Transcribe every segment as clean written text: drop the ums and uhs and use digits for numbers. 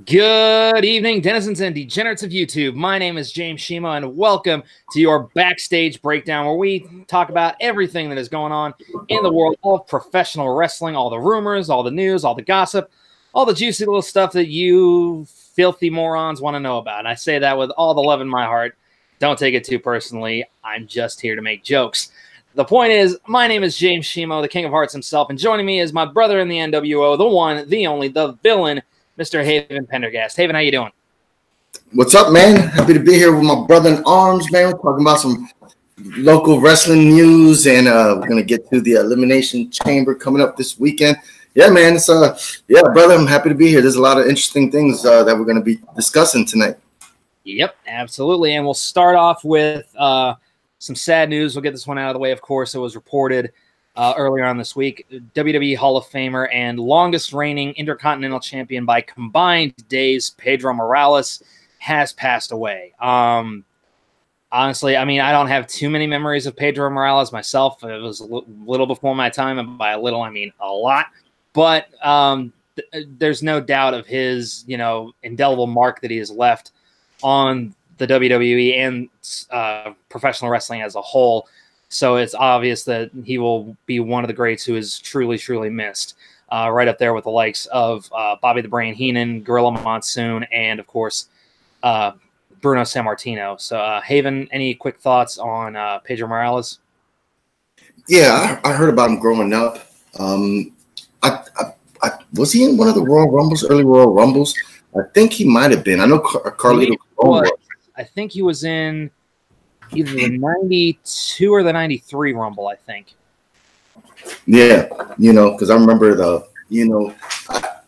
Good evening, denizens and degenerates of YouTube. My name is James Shima, and welcome to your Backstage Breakdown, where we talk about everything that is going on in the world of professional wrestling, all the rumors, all the news, all the gossip, all the juicy little stuff that you filthy morons want to know about. And I say that with all the love in my heart. Don't take it too personally. I'm just here to make jokes. The point is, my name is James Shima, the King of Hearts himself, and joining me is my brother in the NWO, the one, the only, the villain, Mr. Haven Pendergast. Haven, how you doing? What's up, man? Happy to be here with my brother in arms, man. We're talking about some local wrestling news, and we're gonna get to the Elimination Chamber coming up this weekend. Yeah, man. It's brother. I'm happy to be here. There's a lot of interesting things that we're gonna be discussing tonight. Yep, absolutely. And we'll start off with some sad news. We'll get this one out of the way. Of course, it was reported earlier on this week. WWE Hall of Famer and longest reigning Intercontinental Champion by combined days, Pedro Morales, has passed away. Honestly, I mean, I don't have too many memories of Pedro Morales myself. It was a little before my time, and by a little, I mean a lot. But there's no doubt of his, indelible mark that he has left on the WWE and professional wrestling as a whole. So it's obvious that he will be one of the greats who is truly, truly missed. Right up there with the likes of Bobby the Brain Heenan, Gorilla Monsoon, and, of course, Bruno Sammartino. So, Haven, any quick thoughts on Pedro Morales? Yeah, I heard about him growing up. Was he in one of the Royal Rumbles, early Royal Rumbles? I think he might have been. I know Carlito. I think he was in either the 92 or the 93 Rumble, I think. Yeah, because I remember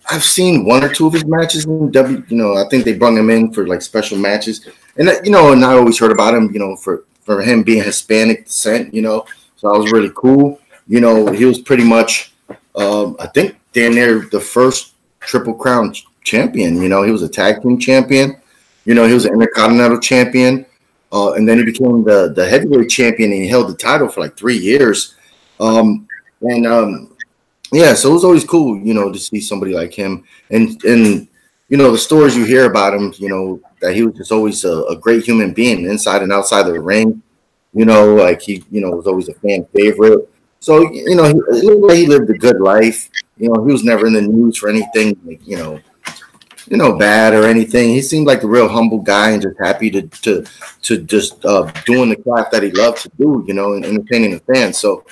I've seen one or two of his matches in I think they brought him in for like special matches, and and I always heard about him, for him being Hispanic descent, so that was really cool. He was pretty much, I think, damn near the first Triple Crown champion. He was a tag team champion. He was an Intercontinental champion. And then he became the heavyweight champion, and he held the title for like 3 years. So it was always cool, to see somebody like him. And the stories you hear about him, that he was just always a great human being inside and outside of the ring. Like he, was always a fan favorite. So, he lived a good life. He was never in the news for anything, bad or anything. He seemed like a real humble guy and just happy to just doing the craft that he loved to do, and entertaining the fans. So,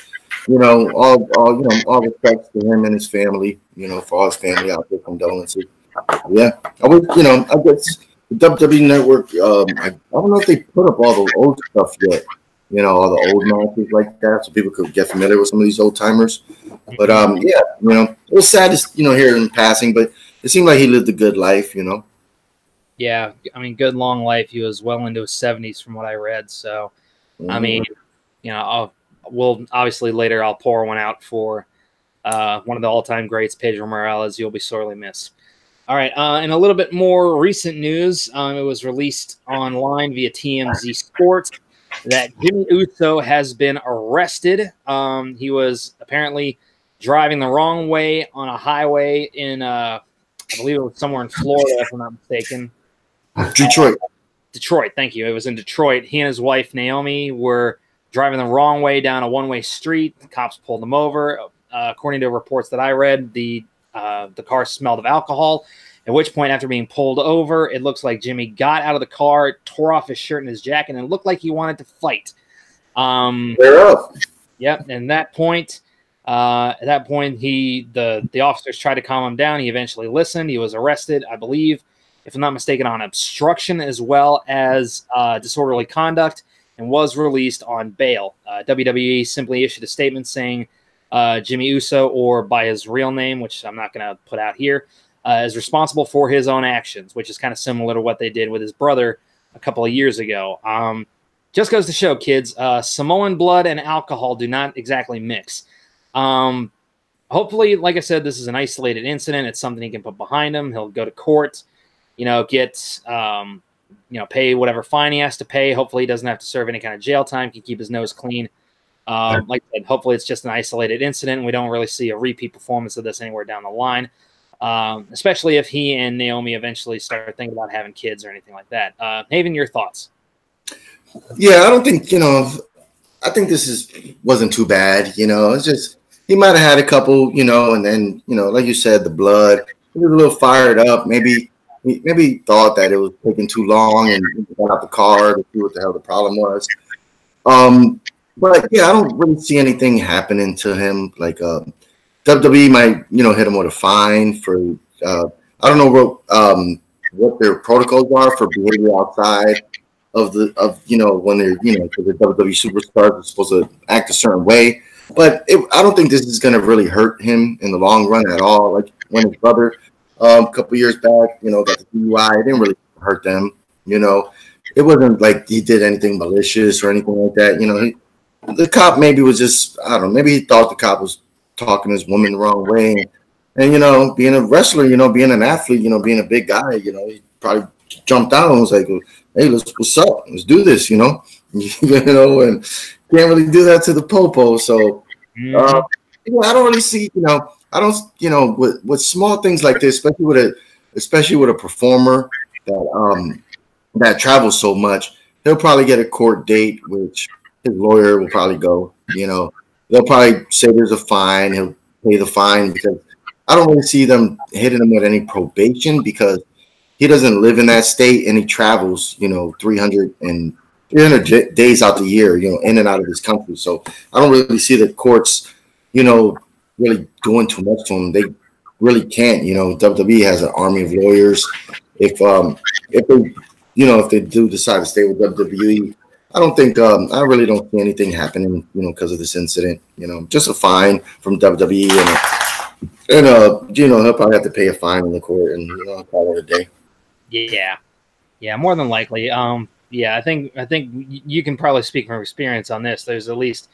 all respects to him and his family, for all his family out there, condolences. Yeah, I guess the WWE Network, I don't know if they put up all the old stuff yet, all the old matches like that, so people could get familiar with some of these old timers. But it was sad to hear him passing, but it seemed like he lived a good life, Yeah, I mean, good long life. He was well into his 70s from what I read. So, I mean, we'll obviously later I'll pour one out for one of the all-time greats, Pedro Morales. You'll be sorely missed. All right, in a little bit more recent news, it was released online via TMZ Sports that Jimmy Uso has been arrested. He was apparently driving the wrong way on a highway in I believe it was somewhere in Florida, if I'm not mistaken. Detroit, thank you. It was in Detroit. He and his wife, Naomi, were driving the wrong way down a one-way street. The cops pulled them over. According to reports that I read, the car smelled of alcohol, at which point, after being pulled over, it looks like Jimmy got out of the car, tore off his shirt and his jacket, and it looked like he wanted to fight. Yep, and at that point, the officers tried to calm him down. He eventually listened. He was arrested, I believe, if I'm not mistaken, on obstruction as well as disorderly conduct, and was released on bail. WWE simply issued a statement saying Jimmy Uso, or by his real name, which I'm not going to put out here, is responsible for his own actions, which is kind of similar to what they did with his brother a couple of years ago. Just goes to show, kids, Samoan blood and alcohol do not exactly mix. Hopefully, like I said, this is an isolated incident. It's something he can put behind him. He'll go to court, get, pay whatever fine he has to pay. Hopefully he doesn't have to serve any kind of jail time, can keep his nose clean. Like I said, hopefully it's just an isolated incident and we don't really see a repeat performance of this anywhere down the line. especially if he and Naomi eventually start thinking about having kids or anything like that. Haven, your thoughts? Yeah, I don't think, I think this wasn't too bad. It's just he might have had a couple, and then, like you said, the blood. He was a little fired up. Maybe he thought that it was taking too long and he got out the car to see what the hell the problem was. But yeah, I don't really see anything happening to him. Like WWE might, hit him with a fine for I don't know what their protocols are for behavior outside of when they're because the WWE superstars are supposed to act a certain way. But I don't think this is going to really hurt him in the long run at all. Like when his brother a couple years back, got the DUI, it didn't really hurt them. It wasn't like he did anything malicious or anything like that. The cop maybe was just, I don't know, maybe he thought the cop was talking his woman the wrong way. And, being a wrestler, being an athlete, being a big guy, he probably jumped out and was like, hey, what's up? Let's do this, and can't really do that to the popo. So, I don't really see, I don't, with small things like this, especially with a performer that travels so much, he'll probably get a court date, which his lawyer will probably go. They'll probably say there's a fine. He'll pay the fine because I don't really see them hitting him with any probation because he doesn't live in that state and he travels, 300 days out the year, in and out of this country. So I don't really see the courts, really doing too much to him. They really can't. WWE has an army of lawyers. If they do decide to stay with WWE, I don't think I really don't see anything happening, because of this incident. Just a fine from WWE, and he'll probably have to pay a fine in the court, and call it a day. Yeah, more than likely. Yeah, I think you can probably speak from experience on this. There's at least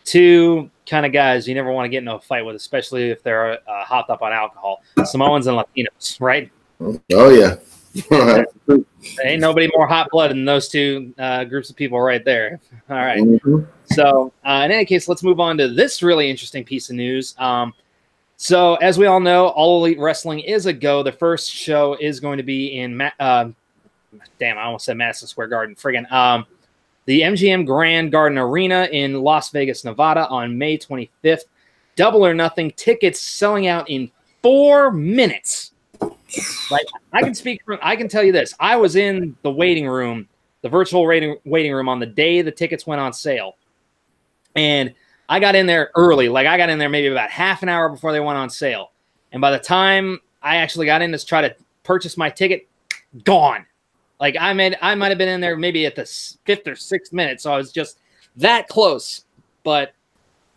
two kind of guys you never want to get into a fight with, especially if they're hopped up on alcohol: Samoans and Latinos, right? Oh yeah. There ain't nobody more hot blooded than those two groups of people right there. All right. Mm-hmm. So in any case, let's move on to this really interesting piece of news. So as we all know, All Elite Wrestling is a go. The first show is going to be in I almost said Madison Square Garden. The MGM Grand Garden Arena in Las Vegas, Nevada on May 25th. Double or Nothing tickets selling out in 4 minutes. Like I can tell you this. I was in the waiting room, the virtual waiting room on the day the tickets went on sale. And I got in there early. Like I got in there maybe about half an hour before they went on sale. And by the time I actually got in to try to purchase my ticket, gone. Like I might have been in there maybe at the 5th or 6th minute. So I was just that close. But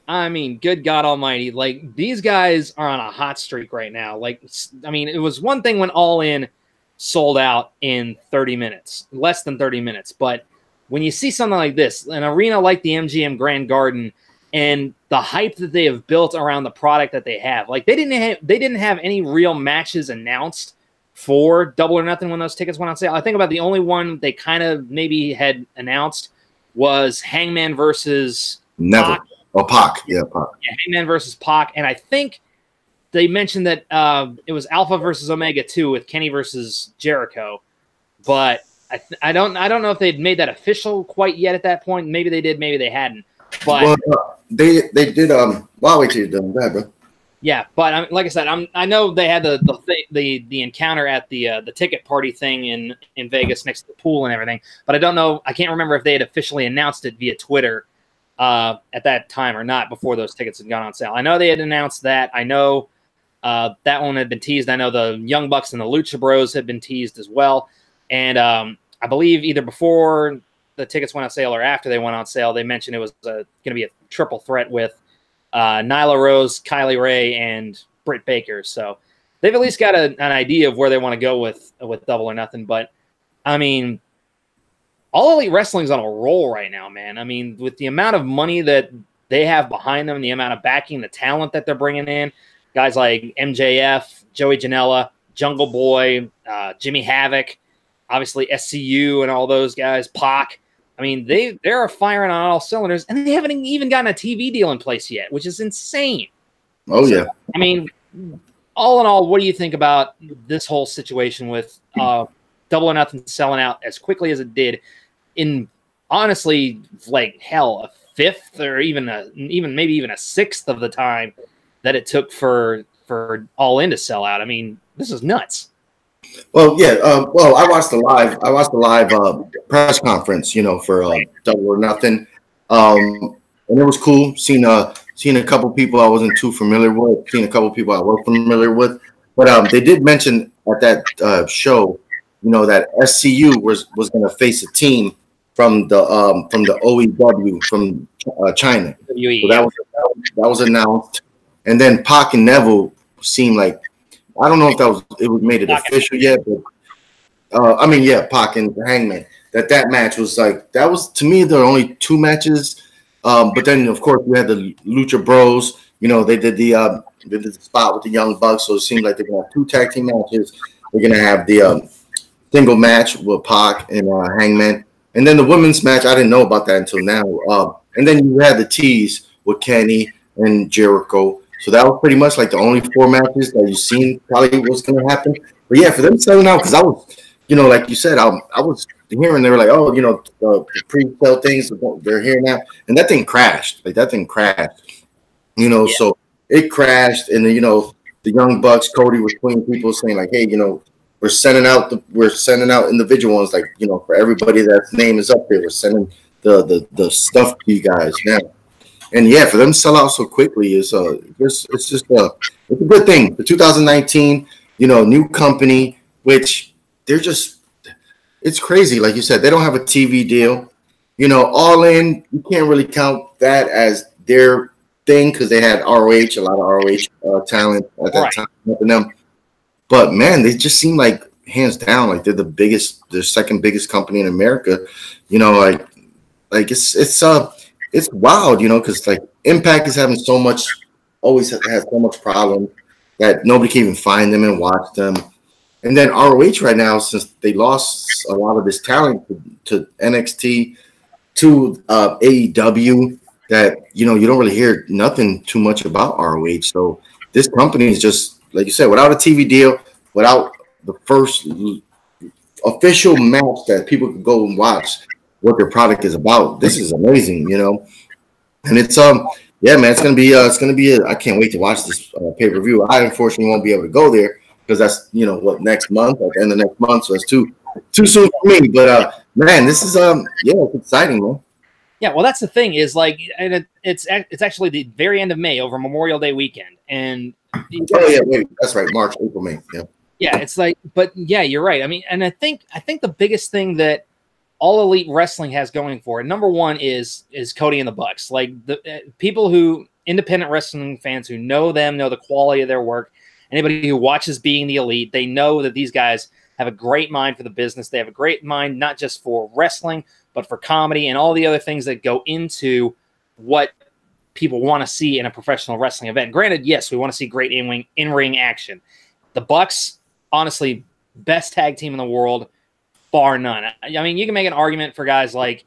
I mean, good God almighty. Like, these guys are on a hot streak right now. Like, I mean, it was one thing when All In sold out in 30 minutes, less than 30 minutes. But when you see something like this, an arena like the MGM Grand Garden, and the hype that they have built around the product that they have, like, they didn't have any real matches announced for Double or Nothing when those tickets went on sale. I think about the only one they kind of maybe had announced was Hangman versus Pac. Oh, Pac. Yeah, Pac. Yeah, Hangman versus Pac. And I think they mentioned that it was Alpha versus Omega 2 with Kenny versus Jericho. But I don't know if they'd made that official quite yet at that point. Maybe they did, maybe they hadn't. But they did. Well, I'll wait till you're done. Go ahead, bro. Yeah, but like I said, I know they had the encounter at the ticket party thing in Vegas next to the pool and everything. But I don't know. I can't remember if they had officially announced it via Twitter at that time or not before those tickets had gone on sale. I know they had announced that. I know that one had been teased. I know the Young Bucks and the Lucha Bros had been teased as well. And I believe either before the tickets went on sale or after they went on sale, they mentioned it was going to be a triple threat with Nyla Rose, Kylie Ray, and Britt Baker. So they've at least got an idea of where they want to go with Double or Nothing. But, I mean, All Elite Wrestling's on a roll right now, man. I mean, with the amount of money that they have behind them, the amount of backing, the talent that they're bringing in, guys like MJF, Joey Janela, Jungle Boy, Jimmy Havoc, obviously SCU and all those guys, Pac. I mean, they're firing on all cylinders, and they haven't even gotten a TV deal in place yet, which is insane. Oh, yeah. I mean, all in all, what do you think about this whole situation with Double or Nothing selling out as quickly as it did in honestly, like hell, a fifth or even maybe even a sixth of the time that it took for All In to sell out? I mean, this is nuts. Well, yeah. Well, I watched the live press conference, for Double or Nothing, and it was cool. Seen a couple people I wasn't too familiar with. Seen a couple people I was familiar with, but they did mention at that show, that SCU was going to face a team from the OEW from China. So that was announced, and then Pac and Neville seemed like, I don't know if it was made it official yet, but Pac and Hangman. That match was that was to me the only two matches. But then of course we had the Lucha Bros. They did the spot with the Young Bucks, so it seemed like they're gonna have two tag team matches. We're gonna have the single match with Pac and Hangman, and then the women's match. I didn't know about that until now. And then you had the tease with Kenny and Jericho. So that was pretty much like the only four matches that you seen probably was going to happen. But yeah, for them selling out, because I was, like you said, I was hearing they were like, oh, the pre-sale things, they're here now. And that thing crashed. So it crashed. And then, the Young Bucks, Cody was tweeting people saying like, hey, we're sending out individual ones, like, for everybody that's name is up there. We're sending the stuff to you guys now. And yeah, for them to sell out so quickly it's just a good thing for 2019. New company, which it's crazy. Like you said, they don't have a TV deal. All In, you can't really count that as their thing because they had ROH, a lot of ROH talent at that time. Them. But man, they just seem like hands down like they're the second biggest company in America. It's wild, because like Impact is having always has so much problem that nobody can even find them and watch them. And then ROH right now, since they lost a lot of this talent to NXT, to AEW, that you don't really hear nothing too much about ROH. So this company is just, like you said, without a TV deal, without the first official match that people can go and watch what their product is about. This is amazing, and it's yeah, man, it's gonna be I can't wait to watch this pay-per-view. I unfortunately won't be able to go there because that's next month, at the end of next month, so it's too soon for me. But man, this is it's exciting, man. Yeah, well, that's the thing is it's actually the very end of May over Memorial Day weekend, and that's right, March, April, May, yeah, it's like, but yeah, you're right. I mean, and I think the biggest thing that All Elite Wrestling has going for it, number one, is Cody and the Bucks. Like the people independent wrestling fans who know them, know the quality of their work. Anybody who watches Being the Elite, they know that these guys have a great mind for the business. They have a great mind not just for wrestling, but for comedy and all the other things that go into what people want to see in a professional wrestling event. Granted, yes, we want to see great in-ring action. The Bucks, honestly, best tag team in the world, bar none. I mean, you can make an argument for guys like,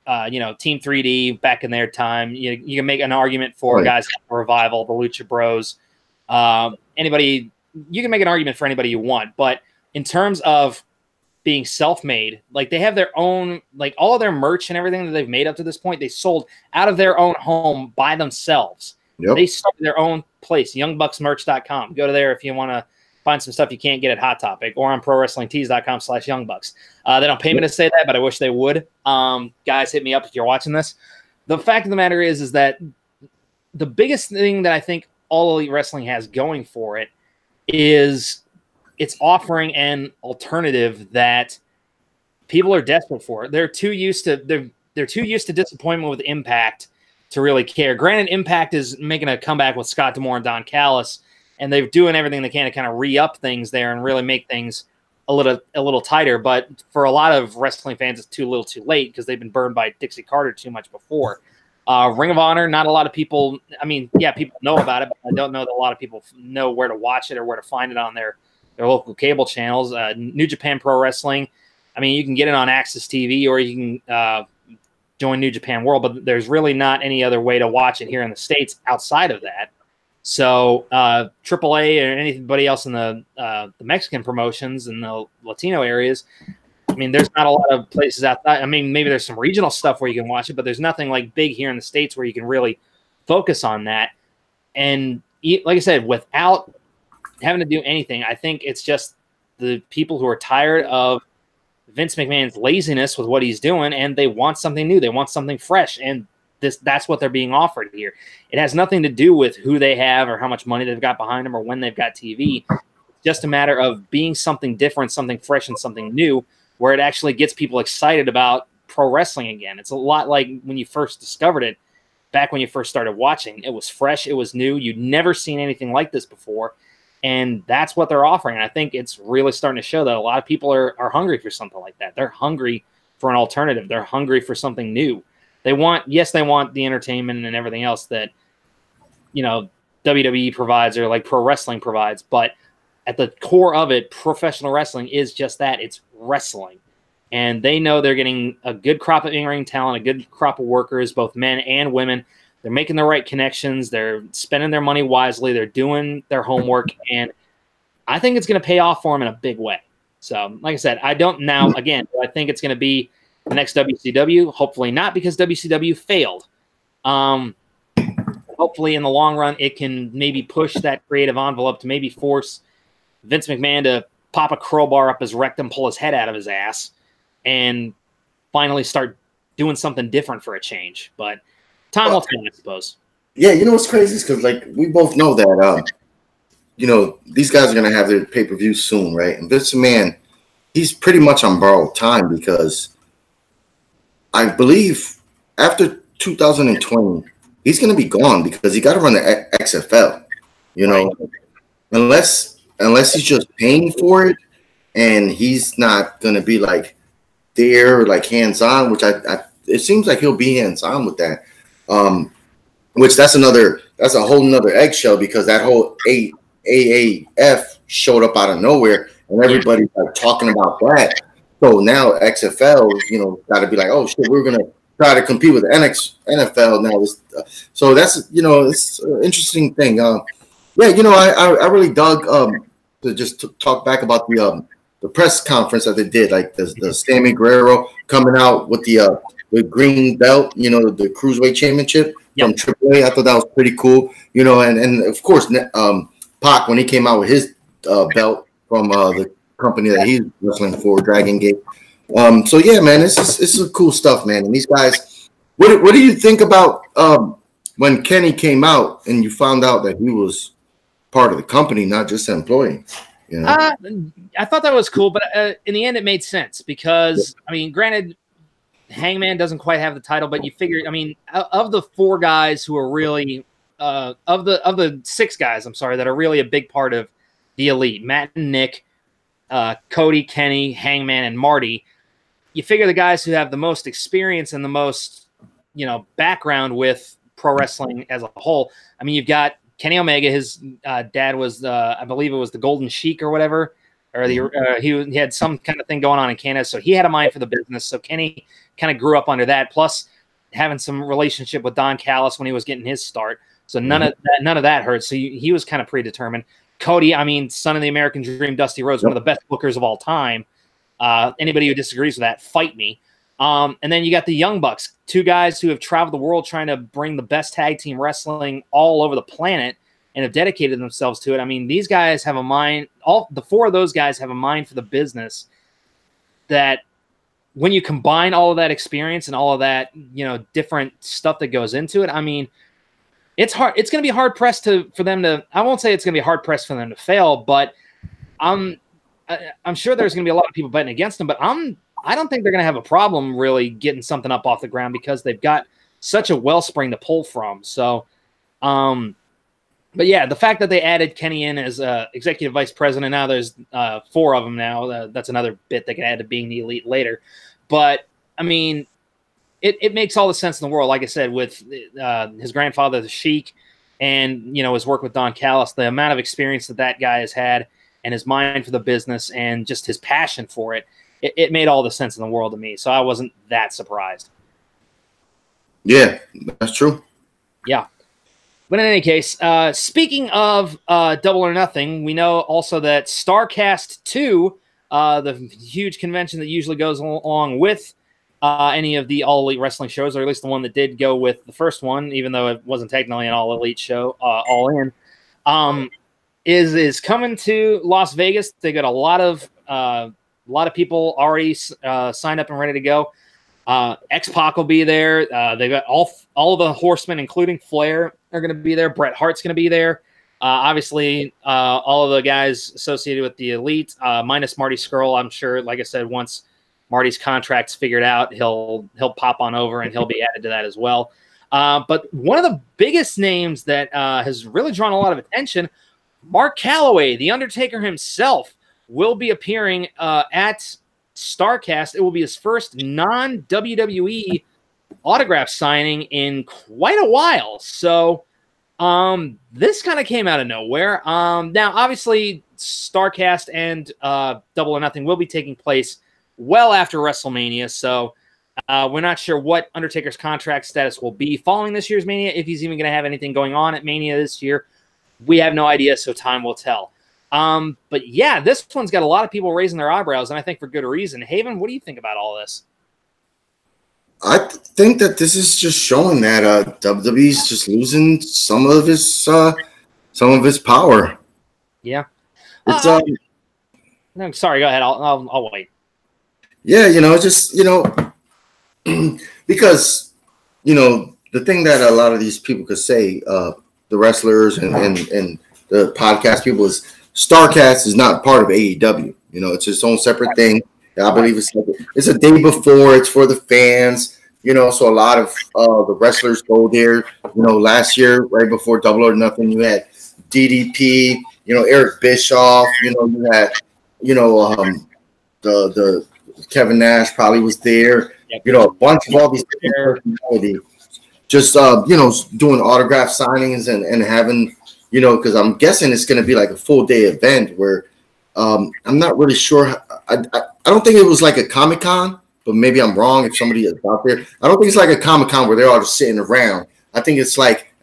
Team 3D back in their time. You can make an argument for guys like Revival, the Lucha Bros. Anybody, you can make an argument for anybody you want. But in terms of being self-made, like they have their own, like all of their merch and everything that they've made up to this point, they sold out of their own home by themselves. Yep. They started their own place, youngbucksmerch.com. Go to there if you want to find some stuff you can't get at Hot Topic or on prowrestlingtees.com/youngbucks. They don't pay me to say that, but I wish they would. Guys, hit me up if you're watching this. The fact of the matter is that the biggest thing that I think All Elite Wrestling has going for it is it's offering an alternative that people are desperate for. They're too used to disappointment with Impact to really care. Granted, Impact is making a comeback with Scott D'Amore and Don Callis, and they're doing everything they can to kind of re-up things there and really make things a little tighter. But for a lot of wrestling fans, it's too little too late because they've been burned by Dixie Carter too much before. Ring of Honor, not a lot of people, I mean, yeah, people know about it, but I don't know that a lot of people know where to watch it or where to find it on their local cable channels. New Japan Pro Wrestling, I mean, you can get it on Access TV or you can join New Japan World, but there's really not any other way to watch it here in the States outside of that. So AAA or anybody else in the Mexican promotions and the Latino areas, I mean, there's not a lot of places outside. I mean, maybe there's some regional stuff where you can watch it, but there's nothing like big here in the States where you can really focus on that. And like I said, without having to do anything, I think it's just the people who are tired of Vince McMahon's laziness with what he's doing, and they want something new. They want something fresh, and that's what they're being offered here. It has nothing to do with who they have or how much money they've got behind them or when they've got TV. It's just a matter of being something different, something fresh, and something new, where it actually gets people excited about pro wrestling again. It's a lot like when you first discovered it, back when you first started watching. It was fresh, it was new. You'd never seen anything like this before, and that's what they're offering. And I think it's really starting to show that a lot of people are hungry for something like that. They're hungry for an alternative. They're hungry for something new. They want the entertainment and everything else that, you know, WWE provides or like pro wrestling provides, but at the core of it, professional wrestling is just that. It's wrestling. And they know they're getting a good crop of in-ring talent, a good crop of workers, both men and women. They're making the right connections. They're spending their money wisely. They're doing their homework. And I think it's going to pay off for them in a big way. So, like I said, I think it's going to be the next WCW. Hopefully not, because WCW failed. Hopefully in the long run, it can maybe push that creative envelope to maybe force Vince McMahon to pop a crowbar up his rectum, pull his head out of his ass, and finally start doing something different for a change. But time will tell, I suppose. Yeah, you know what's crazy is because, like, we both know that, you know, these guys are going to have their pay-per-view soon, right? And Vince McMahon, he's pretty much on borrowed time because I believe after 2020, he's going to be gone because he got to run the XFL, you know, right. unless he's just paying for it and he's not going to be like there, like hands-on, which it seems like he'll be hands-on with that. Which that's a whole nother eggshell because that whole AAF showed up out of nowhere and everybody's like talking about that. So now XFL, you know, got to be like, oh shit, we're going to try to compete with the NFL now. So that's, you know, it's an interesting thing. Yeah, you know, I really dug to just talk back about the press conference that they did, like the Sammy Guerrero coming out with the green belt, you know, the Cruiserweight Championship from AAA. I thought that was pretty cool, you know, and of course, Pac, when he came out with his belt from the company that he's wrestling for, Dragon Gate. So yeah, man, this is cool stuff, man. And these guys, what do you think about when Kenny came out and you found out that he was part of the company, not just an employee? You know? I thought that was cool, but in the end, it made sense because I mean, granted, Hangman doesn't quite have the title, but you figure, I mean, of the four guys who are really of the six guys, I'm sorry, that are really a big part of the Elite, Matt and Nick, Cody, Kenny, Hangman, and Marty. You figure the guys who have the most experience and the most, you know, background with pro wrestling as a whole. I mean, you've got Kenny Omega. His dad was, I believe it was the Golden Sheik or whatever, or he had some kind of thing going on in Canada, so he had a mind for the business. So Kenny kind of grew up under that, plus having some relationship with Don Callis when he was getting his start. So none of that hurt. So he was kind of predetermined. Cody, I mean, son of the American Dream, Dusty Rhodes, one of the best bookers of all time. Anybody who disagrees with that, fight me. And then you got the Young Bucks, two guys who have traveled the world trying to bring the best tag team wrestling all over the planet and have dedicated themselves to it. I mean, these guys have a mind. All the four of those guys have a mind for the business that when you combine all of that experience and all of that, you know, different stuff that goes into it, I mean, it's hard. It's going to be hard pressed for them to. I won't say it's going to be hard pressed for them to fail, but I'm sure there's going to be a lot of people betting against them. But I don't think they're going to have a problem really getting something up off the ground because they've got such a wellspring to pull from. So, but yeah, the fact that they added Kenny in as executive vice president, now there's four of them now. That's another bit they can add to being the Elite later. But I mean, it makes all the sense in the world. Like I said, with his grandfather, the Sheik, and, you know, his work with Don Callis, the amount of experience that guy has had and his mind for the business and just his passion for it, it made all the sense in the world to me. So I wasn't that surprised. Yeah, that's true. Yeah. But in any case, speaking of Double or Nothing, we know also that StarCast 2, the huge convention that usually goes along with any of the All Elite Wrestling shows, or at least the one that did go with the first one, even though it wasn't technically an All Elite show, All In, is coming to Las Vegas. They got a lot of people already signed up and ready to go. X-Pac will be there. They've got all the horsemen, including Flair, are going to be there. Bret Hart's going to be there. Obviously, all of the guys associated with the Elite, minus Marty Scurll. I'm sure, like I said, once Marty's contract's figured out, he'll pop on over and he'll be added to that as well. But one of the biggest names that has really drawn a lot of attention, Mark Callaway, the Undertaker himself, will be appearing at StarCast. It will be his first non-WWE autograph signing in quite a while. So this kind of came out of nowhere. Now, obviously, StarCast and Double or Nothing will be taking place well after WrestleMania. So we're not sure what Undertaker's contract status will be following this year's Mania, if he's even going to have anything going on at Mania this year. We have no idea, so time will tell. But yeah, this one's got a lot of people raising their eyebrows, and I think for good reason. Haven, what do you think about all this? I think that this is just showing that WWE's just losing some of his power. Yeah. It's No, sorry, go ahead. I'll wait. Yeah, just because the thing that a lot of these people could say, the wrestlers and the podcast people, is StarCast is not part of AEW. It's its own separate thing. I believe it's a day before. It's for the fans. So a lot of the wrestlers go there. Last year, right before Double or Nothing, you had DDP. Eric Bischoff. You had the Kevin Nash probably was there. Yep. A bunch of all these personalities just doing autograph signings and having because I'm guessing it's going to be like a full day event where I'm not really sure. I don't think it was like a Comic-Con, but maybe I'm wrong if somebody is out there. I don't think it's like a Comic-Con where they're all just sitting around. I think it's like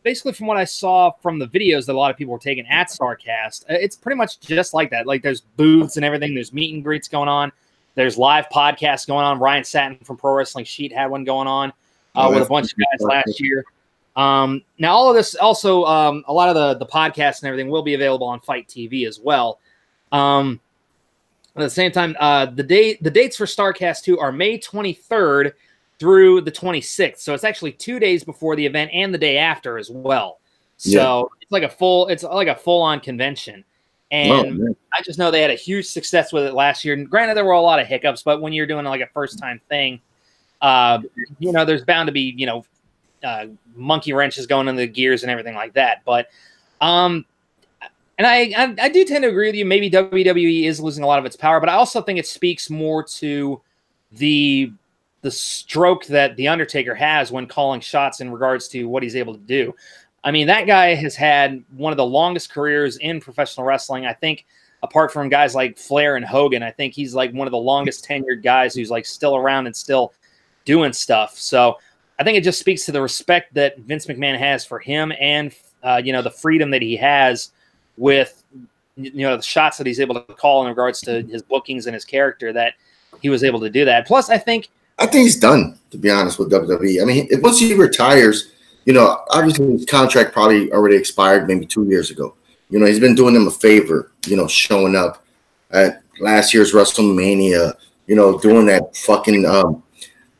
basically from what I saw from the videos that a lot of people were taking at StarCast, it's pretty much just like that. Like there's booths and everything. There's meet and greets going on. There's live podcasts going on. Ryan Satin from Pro Wrestling Sheet had one going on with a bunch of guys last year. Now all of this also, a lot of the podcasts and everything will be available on Fight TV as well. At the same time, the dates for StarCast 2 are May 23rd through the 26th. So it's actually 2 days before the event and the day after as well. So it's like a full-on convention. And I just know they had a huge success with it last year. And granted, there were a lot of hiccups, but when you're doing like a first-time thing, there's bound to be, monkey wrenches going in the gears and everything like that. But and I do tend to agree with you. Maybe WWE is losing a lot of its power, but I also think it speaks more to the stroke that The Undertaker has when calling shots in regards to what he's able to do. I mean, that guy has had one of the longest careers in professional wrestling. I think apart from guys like Flair and Hogan, I think he's like one of the longest tenured guys who's like still around and still doing stuff. So I think it just speaks to the respect that Vince McMahon has for him and, the freedom that he has with, the shots that he's able to call in regards to his bookings and his character, that he was able to do that. Plus, I think he's done, to be honest, with WWE. I mean, once he retires, obviously his contract probably already expired maybe 2 years ago. He's been doing them a favor, showing up at last year's WrestleMania, doing that fucking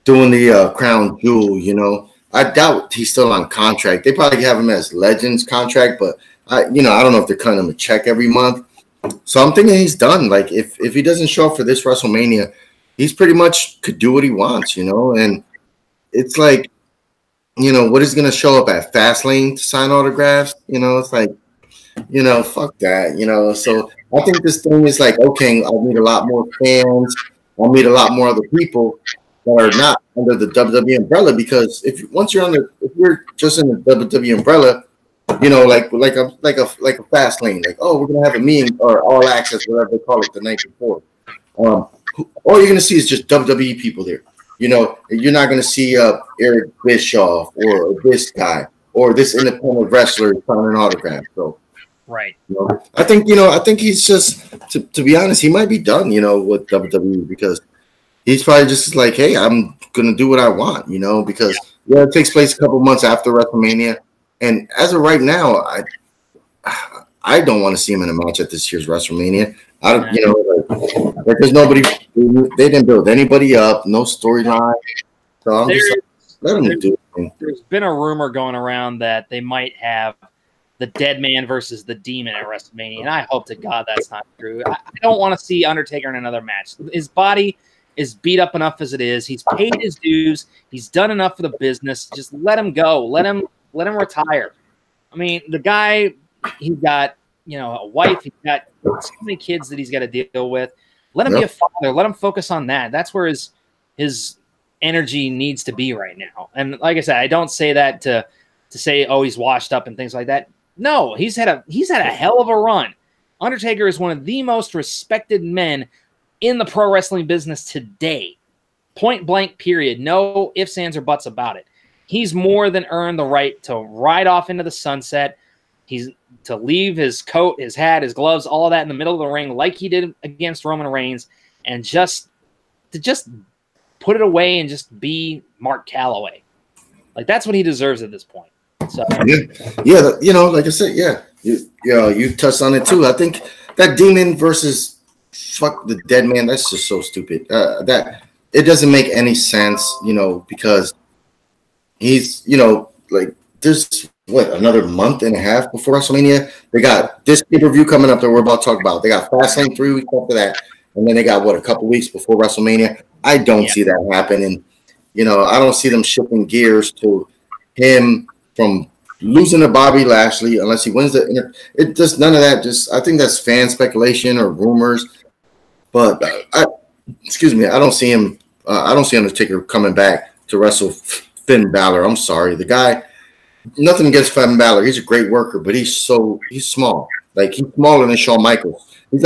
doing the crown jewel, I doubt he's still on contract. They probably have him as Legends contract, but I don't know if they're cutting him a check every month. So I'm thinking he's done. Like if he doesn't show up for this WrestleMania, he's pretty much could do what he wants, and it's like, what is going to show up at Fastlane to sign autographs? It's like, fuck that, so I think this thing is like, okay, I'll meet a lot more fans. I'll meet a lot more other people that are not under the WWE umbrella, because if you're just in the WWE umbrella, like a fast lane, like, oh, we're gonna have a meeting or all access, whatever they call it, the night before. All you're gonna see is just WWE people there. You're not gonna see Eric Bischoff or this guy. or this independent wrestler signing an autograph. So, right. I think he's just to be honest, he might be done, with WWE, because he's probably just like, hey, I'm gonna do what I want, because it takes place a couple months after WrestleMania, and as of right now, I don't want to see him in a match at this year's WrestleMania. I don't, like there's nobody. They didn't build anybody up, no storyline. So I'm just like, let him do it. There's been a rumor going around that they might have the Dead Man versus the Demon at WrestleMania, and I hope to God that's not true. I don't want to see Undertaker in another match. His body is beat up enough as it is. He's paid his dues. He's done enough for the business. Just let him go. Let him retire. I mean, the guy, he's got a wife. He's got so many kids that he's got to deal with. Let him be a father. Let him focus on that. That's where his energy needs to be right now. And like I said, I don't say that to say, oh, he's washed up and things like that. No, he's had a hell of a run. Undertaker is one of the most respected men in the pro wrestling business today. Point blank, period. No ifs, ands, or buts about it. He's more than earned the right to ride off into the sunset. He's to leave his coat, his hat, his gloves, all of that in the middle of the ring like he did against Roman Reigns, and just put it away and just be Mark Callaway. Like, that's what he deserves at this point. So like I said, you touched on it too. I think that Demon versus fuck the Dead Man, that's just so stupid. That it doesn't make any sense, because he's, like, there's another month and a half before WrestleMania. They got this pay-per-view coming up that we're about to talk about. They got Fastlane 3 weeks after that, and then they got a couple weeks before WrestleMania. I don't see that happening. I don't see them shifting gears to him from losing to Bobby Lashley unless he wins it. Just none of that. Just I think that's fan speculation or rumors. But I don't see him. I don't see Undertaker coming back to wrestle Finn Balor. I'm sorry, the guy. Nothing against Finn Balor. He's a great worker, but he's small. Like, he's smaller than Shawn Michaels. He's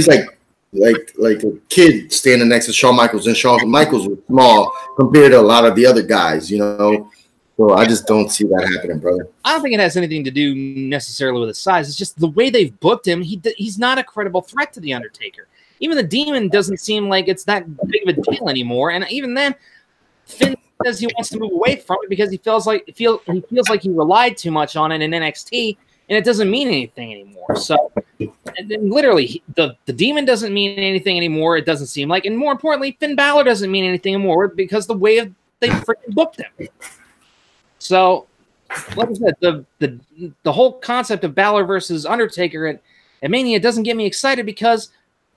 like a kid standing next to Shawn Michaels, and Shawn Michaels was small compared to a lot of the other guys. So I just don't see that happening, brother. I don't think it has anything to do necessarily with his size. It's just the way they've booked him. He's not a credible threat to the Undertaker. Even the Demon doesn't seem like it's that big of a deal anymore. And even then, Finn says he wants to move away from it because he feels like he relied too much on it in NXT, and it doesn't mean anything anymore. So, and then literally, the Demon doesn't mean anything anymore. It doesn't seem like, and more importantly, Finn Balor doesn't mean anything anymore because the way they freaking booked him. So, like I said, the whole concept of Balor versus Undertaker at Mania doesn't get me excited because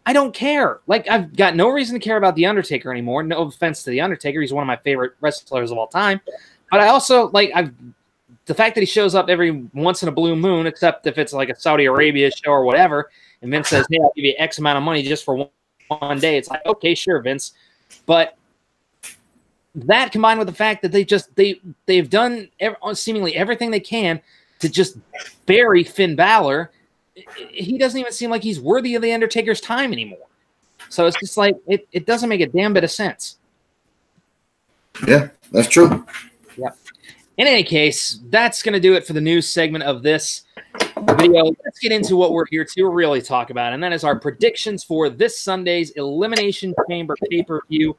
I don't care. Like, I've got no reason to care about The Undertaker anymore. No offense to The Undertaker. He's one of my favorite wrestlers of all time. But I also, the fact that he shows up every once in a blue moon, except if it's like a Saudi Arabia show or whatever, and Vince says, hey, I'll give you X amount of money just for one day. It's like, okay, sure, Vince. But that combined with the fact that they've done seemingly everything they can to just bury Finn Balor, he doesn't even seem like he's worthy of the Undertaker's time anymore. So it's just like it doesn't make a damn bit of sense. Yeah, that's true. Yeah. In any case, that's going to do it for the news segment of this video. Let's get into what we're here to really talk about, and that is our predictions for this Sunday's Elimination Chamber pay-per-view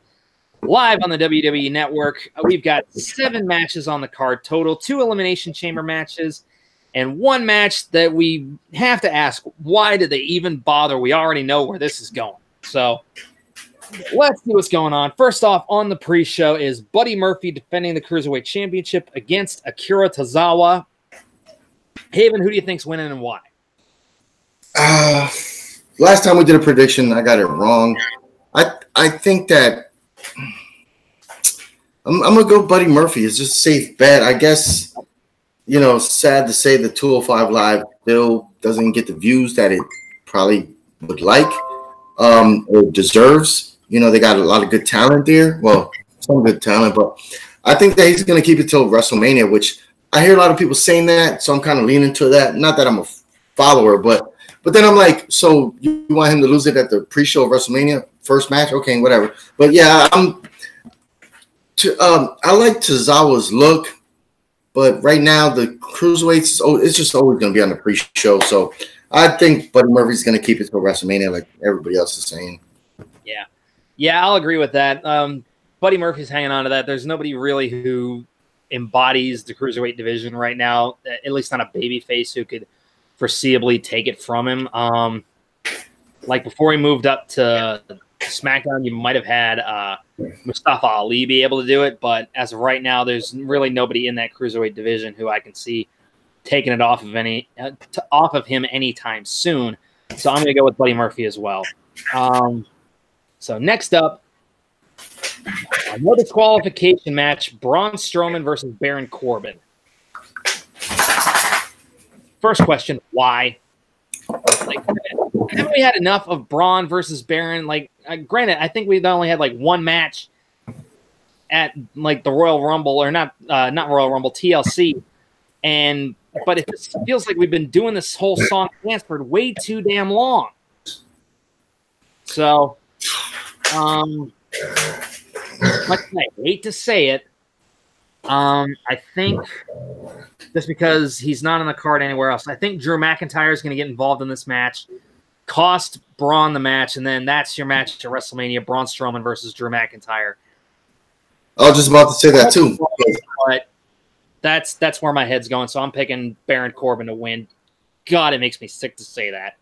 live on the WWE Network. We've got 7 matches on the card total, 2 Elimination Chamber matches, and 1 match that we have to ask, why did they even bother? We already know where this is going. So let's see what's going on. First off, on the pre-show is Buddy Murphy defending the Cruiserweight Championship against Akira Tozawa. Haven, who do you think's winning and why? Last time we did a prediction, I got it wrong. I think that I'm going to go Buddy Murphy. It's just a safe bet. I guess, sad to say the 205 Live still doesn't get the views that it probably would like or deserves. They got a lot of good talent there. Well, some good talent, but I think that he's going to keep it till WrestleMania, which I hear a lot of people saying that, so I'm kind of leaning to that. Not that I'm a follower, but then I'm like, so you want him to lose it at the pre-show of WrestleMania, first match? Okay, whatever. But yeah, I like Tozawa's look, But right now, the cruiserweights, it's just always going to be on the pre-show. So I think Buddy Murphy's going to keep it till WrestleMania, like everybody else is saying. Yeah, I'll agree with that. Buddy Murphy's hanging on to that. There's nobody really who embodies the cruiserweight division right now, at least not a babyface who could foreseeably take it from him. Like before he moved up to SmackDown, you might have had Mustafa Ali be able to do it, but as of right now, there's really nobody in that cruiserweight division who I can see taking it off of him anytime soon. So I'm going to go with Buddy Murphy as well. So next up, another disqualification match: Braun Strowman versus Baron Corbin. First question: why? Like, haven't we had enough of Braun versus Baron? Like, granted, I think we've only had like one match at like the Royal Rumble, or not Royal Rumble, TLC, but it feels like we've been doing this whole song dance for way too damn long. So, like I hate to say it, I think just because he's not on the card anywhere else, I think Drew McIntyre is going to get involved in this match, cost Braun the match, and then that's your match at WrestleMania: Braun Strowman versus Drew McIntyre. I was just about to say that too, but that's where my head's going. So I'm picking Baron Corbin to win. God, it makes me sick to say that.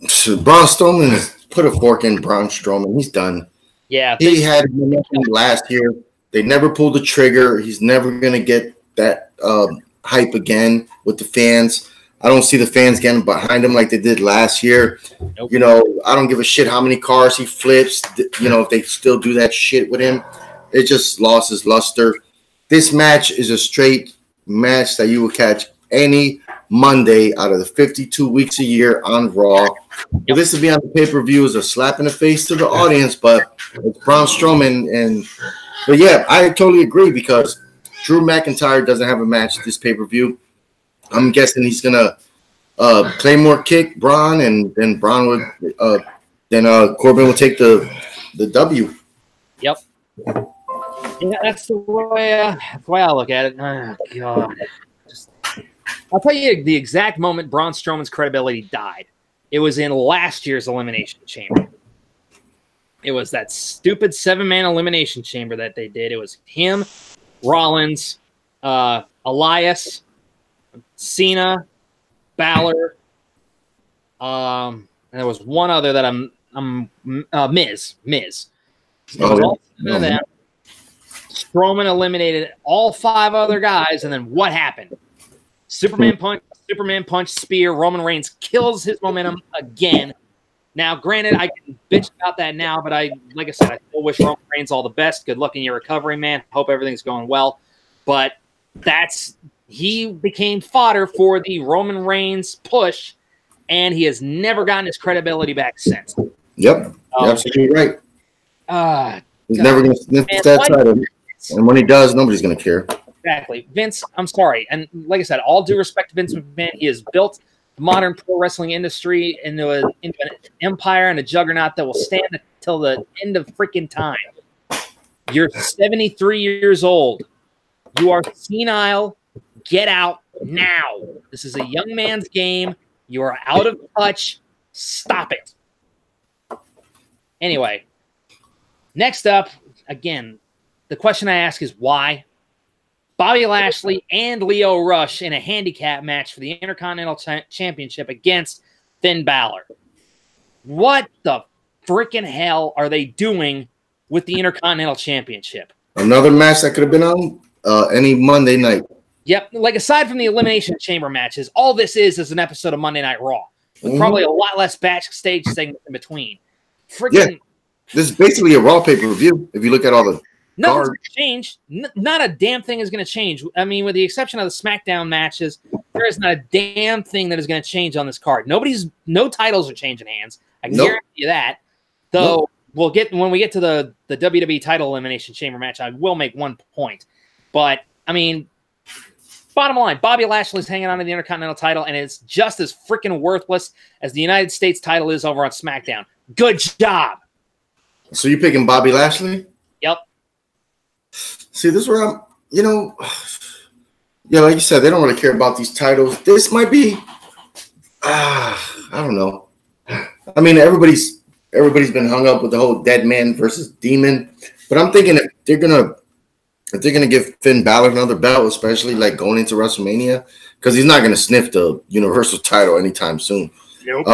So Braun Strowman has put a fork in Braun Strowman. He's done. Yeah, he had last year. They never pulled the trigger. He's never going to get that hype again with the fans. I don't see the fans getting behind him like they did last year. Nope. You know, I don't give a shit how many cars he flips. You know, if they still do that shit with him, it just lost his luster. This match is a straight match that you will catch any Monday out of the 52 weeks a year on Raw. Yep. This will be on the pay-per-view is a slap in the face to the audience, but it's Braun Strowman. But yeah, I totally agree because Drew McIntyre doesn't have a match this pay-per-view. I'm guessing he's gonna Claymore kick Braun, and then Braun would Corbin will take the W. Yep. Yeah, that's the way I look at it. Oh, God. I'll tell you the exact moment Braun Strowman's credibility died. It was in last year's Elimination Chamber. It was that stupid 7-man Elimination Chamber that they did. It was him, Rollins, Elias, Cena, Balor, and there was one other that Miz. Strowman eliminated all 5 other guys, and then what happened? Superman punch, spear. Roman Reigns kills his momentum again. Now, granted, I can bitch about that now, but like I said, I still wish Roman Reigns all the best. Good luck in your recovery, man. Hope everything's going well. But he became fodder for the Roman Reigns push, and he has never gotten his credibility back since. Yep, you're absolutely right. He's never going to sniff that title, and when he does, nobody's going to care. Exactly. Vince, I'm sorry. And like I said, all due respect to Vince McMahon, he has built the modern pro wrestling industry into an empire and a juggernaut that will stand until the end of freaking time. You're 73 years old. You are senile. Get out now. This is a young man's game. You are out of touch. Stop it. Anyway, next up, again, the question I ask is why? Bobby Lashley and Lio Rush in a handicap match for the Intercontinental Championship against Finn Balor. What the freaking hell are they doing with the Intercontinental Championship? Another match that could have been on any Monday night. Yep. Like, aside from the Elimination Chamber matches, all this is an episode of Monday Night Raw with probably a lot less backstage segments in between. Freaking. Yeah. This is basically a Raw pay-per-view if you look at all the nothing's going to change. Not a damn thing is going to change. I mean, with the exception of the SmackDown matches, there is not a damn thing that is going to change on this card. No titles are changing hands. I can guarantee you that. Though when we get to the WWE title Elimination Chamber match, I will make one point. But I mean, bottom line, Bobby Lashley's hanging on to the Intercontinental title, and it's just as freaking worthless as the United States title is over on SmackDown. Good job. So you're picking Bobby Lashley? Yep. See, this is where you know, yeah, like you said, they don't really care about these titles. This might be, I don't know. I mean, everybody's been hung up with the whole dead man versus demon, but I'm thinking if they're gonna give Finn Balor another belt, especially like going into WrestleMania, because he's not gonna sniff the Universal title anytime soon. Nope.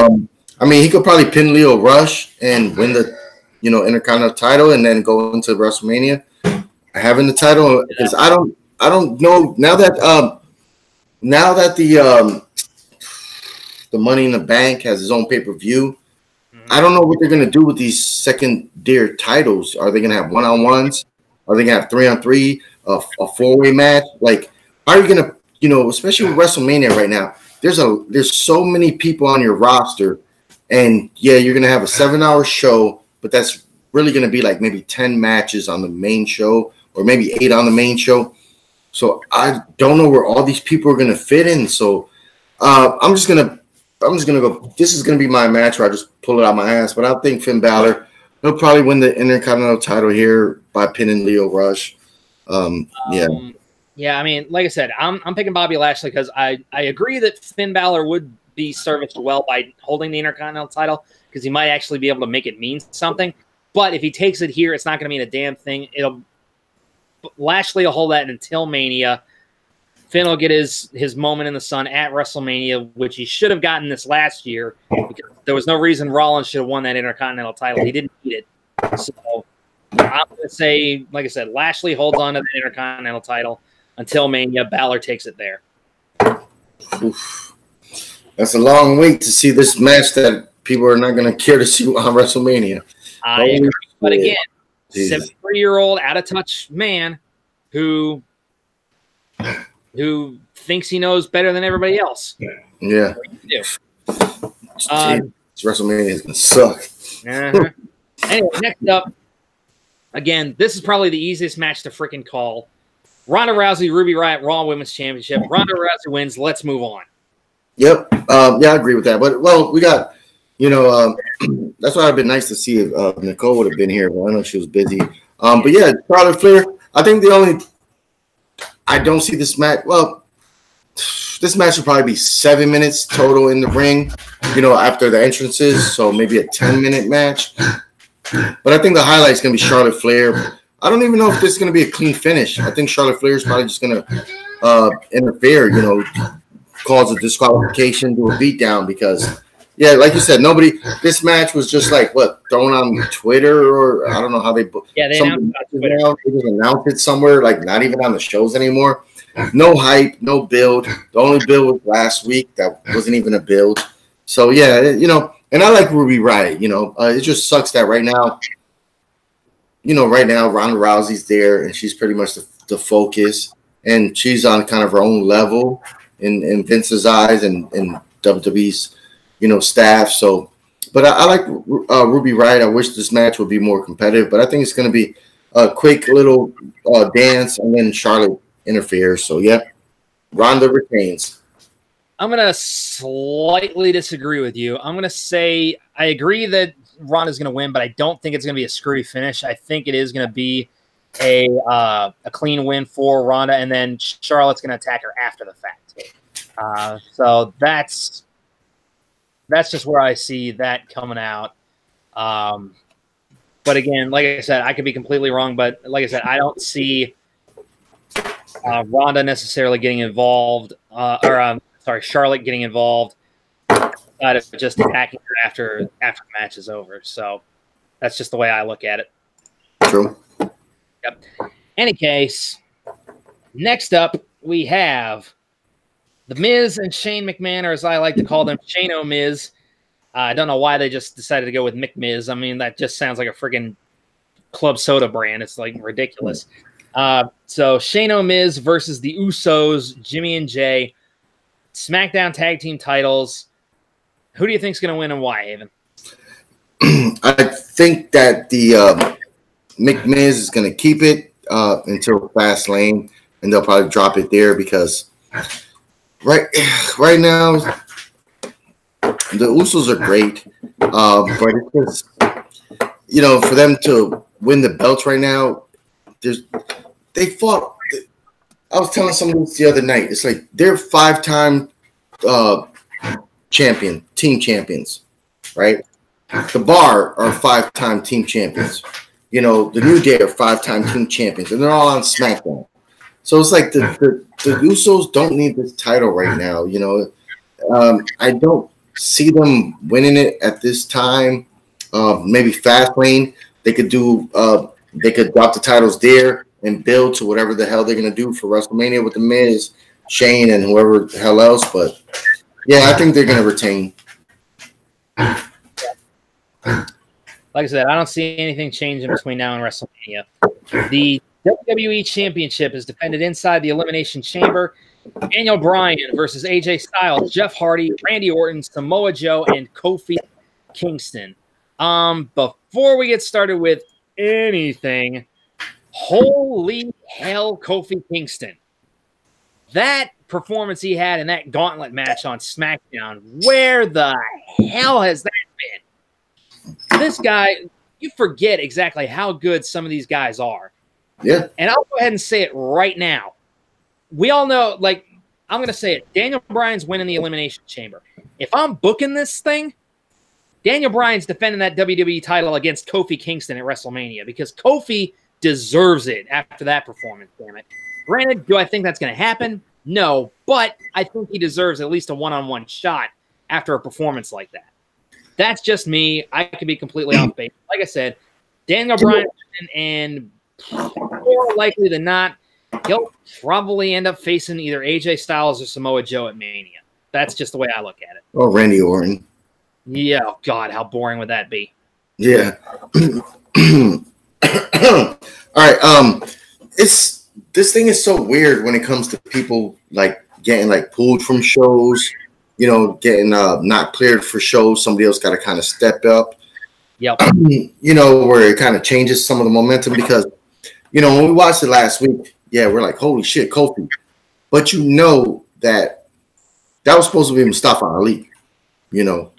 I mean, he could probably pin Leo Rush and win the Intercontinental title, and then go into WrestleMania having the title. Because I don't know now that the Money in the Bank has his own pay-per-view. I don't know what they're gonna do with these second-tier titles. Are they gonna have one-on-ones? Are they gonna have 3-on-3, a 4-way match? Like, how are you gonna, especially with WrestleMania right now? There's so many people on your roster, and yeah, you're gonna have a 7-hour show, but that's really gonna be like maybe 10 matches on the main show, or maybe 8 on the main show. So I don't know where all these people are gonna fit in. So I'm just gonna go. This is gonna be my match where I just pull it out my ass. But I think Finn Balor, he'll probably win the Intercontinental title here by pinning Leo Rush. Yeah, I mean, like I said, I'm picking Bobby Lashley because I agree that Finn Balor would be serviced well by holding the Intercontinental title because he might actually be able to make it mean something. But if he takes it here, it's not going to mean a damn thing. Lashley will hold that until Mania. Finn will get his moment in the sun at WrestleMania, which he should have gotten this last year because there was no reason Rollins should have won that Intercontinental title. He didn't need it. So I'm going to say, like I said, Lashley holds on to the Intercontinental title until Mania. Balor takes it there. Oof. That's a long wait to see this match that people are not going to care to see on WrestleMania. I agree. But again, 73-year-old out-of-touch man who thinks he knows better than everybody else. Yeah. WrestleMania is going to suck. Uh-huh. Anyway, next up, again, this is probably the easiest match to freaking call. Ronda Rousey, Ruby Riott, Raw Women's Championship. Ronda Rousey wins. Let's move on. Yep. Yeah, I agree with that. But, well, we got, that's why it'd been nice to see if Nicole would have been here, but I know she was busy. But, yeah, Charlotte Flair, I think I don't see this match. Well, this match will probably be 7 minutes total in the ring, after the entrances. So maybe a 10-minute match. But I think the highlight is going to be Charlotte Flair. I don't even know if this is going to be a clean finish. I think Charlotte Flair is probably just going to interfere, cause a disqualification, do a beatdown because, yeah, like you said, this match was just like, thrown on Twitter or I don't know how they – yeah, they announced it on Twitter. They just announced it somewhere, like not even on the shows anymore. No hype, no build. The only build was last week. That wasn't even a build. So, yeah, and I like Ruby Riott, it just sucks that right now, Ronda Rousey's there and she's pretty much the focus and she's on kind of her own level in Vince's eyes and WWE's, staff. So, but I like Ruby Riott. I wish this match would be more competitive, but I think it's going to be a quick little dance and then Charlotte interferes. So, yeah, Ronda retains. I'm going to slightly disagree with you. I'm going to say I agree that Ronda's going to win, but I don't think it's going to be a screwy finish. I think it is going to be a clean win for Ronda, and then Charlotte's going to attack her after the fact. So that's just where I see that coming out. But again, like I said, I could be completely wrong, but like I said, I don't see Ronda necessarily getting involved, Charlotte getting involved out of just attacking her after the match is over. So that's just the way I look at it. True. Yep. Any case, next up we have the Miz and Shane McMahon, or as I like to call them, Shane-O Miz. I don't know why they just decided to go with McMiz. I mean, that just sounds like a freaking club soda brand. It's like ridiculous. So Shane-O Miz versus the Usos, Jimmy and Jay. SmackDown tag team titles. Who do you think is going to win and why, Haven? I think that the McMiz is going to keep it until Fastlane, and they'll probably drop it there because right now the Usos are great, but it's just, for them to win the belts right now, they fought I was telling somebody this the other night. It's like they're 5-time team champions, right? The Bar are 5-time team champions. You know, the New Day are 5-time team champions, and they're all on SmackDown. So it's like the Usos don't need this title right now. You know, I don't see them winning it at this time. Maybe Fastlane, they could do. They could drop the titles there and build to whatever the hell they're gonna do for WrestleMania with the Miz, Shane, and whoever the hell else. But yeah, I think they're gonna retain. Like I said, I don't see anything changing between now and WrestleMania. The WWE Championship is defended inside the Elimination Chamber. Daniel Bryan versus AJ Styles, Jeff Hardy, Randy Orton, Samoa Joe, and Kofi Kingston. Before we get started with anything, holy hell, Kofi Kingston. That performance he had in that gauntlet match on SmackDown, where the hell has that been? This guy, you forget exactly how good some of these guys are. Yeah. And I'll go ahead and say it right now. We all know, like, I'm going to say it. Daniel Bryan's winning the Elimination Chamber. If I'm booking this thing, Daniel Bryan's defending that WWE title against Kofi Kingston at WrestleMania because Kofi deserves it after that performance, damn it. Granted, do I think that's going to happen? No, but I think he deserves at least a one-on-one shot after a performance like that. That's just me. I could be completely off base. Like I said, Daniel Bryan, and more likely than not, he'll probably end up facing either AJ Styles or Samoa Joe at Mania. That's just the way I look at it. Oh, Randy Orton. Yeah, oh God, how boring would that be? Yeah. All right. This thing is so weird when it comes to people like getting like pulled from shows. You know, getting not cleared for shows. Somebody else got to kind of step up. Yep. You know, where it kind of changes some of the momentum because, you know, when we watched it last week, yeah, we're like, holy shit, Kofi. But you know that was supposed to be Mustafa Ali, you know,